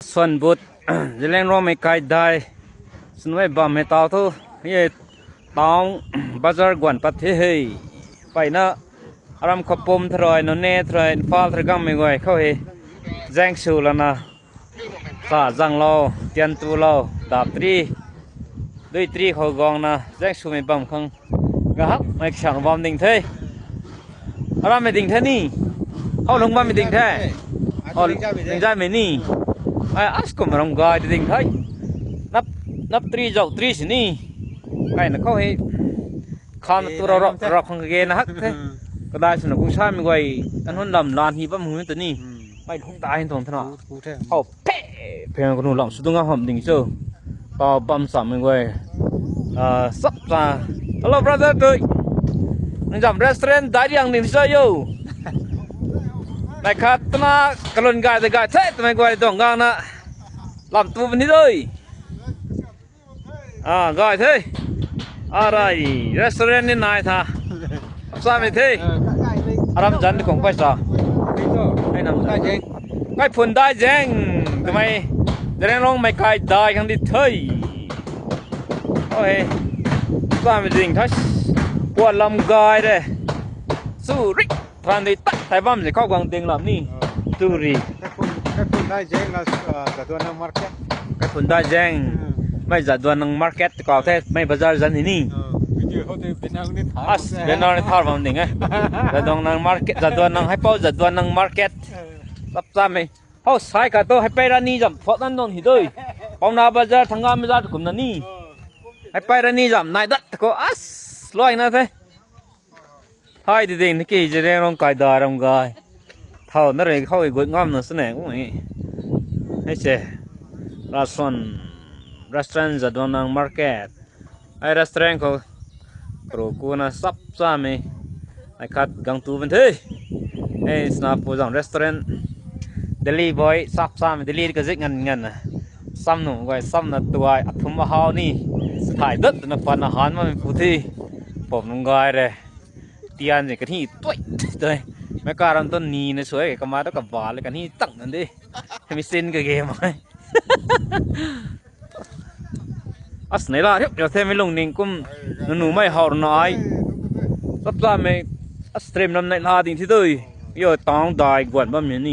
ส่วนบุตรจะเล่นร้องไม่ไกลได้สนุกบ่ไม่ต่อทุนี่ต้องบาซาร์กวนปัทเฮยไปนะอารมณ์ขบมทรอยนนเนทรอยฟาลทรกังไม่ไหวเข้าเฮแจ้งชูแล้วนะสาจังเราเตียนตัวเราดาบตรีด้วยตรีเขากองนะแจ้งชูไม่บังคังกะฮักไม่ฉันบอมดิ่งเทยอารมณ์ไม่ดิ่งเทนี่เขาลงบ้านไม่ดิ่งเทเขาดิ่งใจไม่นี่ไอ้อัสกุมรำกายดิ่งเทยนับตรีเจ้าตรีสินี่ไอ้นักเขาให้ข้ามตัวเราคงเกณฑ์นะฮักเทก็ได้สนุกผู้ชายไม่ไหวอันนั้นลำลานฮีบ้ามือตัวนี้ไม่คงตายเห็นตรงถนนเขาเพ่เพียงคนหนุ่มหล่อสุดงามหอมดิ่งเชียวต่อบัมสามไม่ไหวสับจ้า Hello brother ตัวนี่จำร้านได้ยังหนึ่งเชียวนะครับตอนนั้นกลุ่นกายแต่กายเท่ทำไมกายตรงกลางนะลำตัวเป็นนี่เลยกายเท่อะไรร้านนี่นายท่าสามีเท่อารมณ์จันทร์ของไปซะให้นำได้เจงไก่ผลได้เจงทำไมเรื่องร้องไม่ไกลได้กันดิเท่โอ้ยสามีจริงทัชปวดลำกายเลยสู้ริกทันทีตัดไทยบ้านจะเข้ากวางเตียงลำนี่สู้ริกไก่ผลได้เจงเราจัดตัวนังมาร์เก็ตไก่ผลได้เจงไม่จัดตัวนังมาร์เก็ตก็แค่ไม่บาซาร์จันนี่As benar ni thar bang ding Zadong nang market zadon nang hai pau zadon nang market Sap sam me Pau sai ka to hai pai ra ni jam phot nan non hi doi Pau na bazar thanga me za kum na ni Hai pai ra ni jam nai dat ko as loi na the Hai di ding ki je reng rong kai da rong gai Thau na re khau i gut ngam na sne ku ni Hai che Restaurant zadon nang market Ai restaurant ko Pro cô na sắp ra mày ai cắt gang tu bên thế hey snap po jang restaurant Delhi boy sắp ra mày Delhi cái dịch ngần à xăm nụ gọi xăm là tuổi thum mà hao ni thải đất nó phần là hán mà mình phụ thi bom nung gọi rồi tiền gì cái thi tuổi đây mấy ca làm tuần nì nó suối cái má đó cả vả lại cái thi tặng lên đi mình xin cái game rồi As này là hiểu thêm mấy lồng ninh cũng nụ mấy hậu nói sắp ra mấy stream năm nay là thì thôi giờ tao đài quản bao nhiêu nè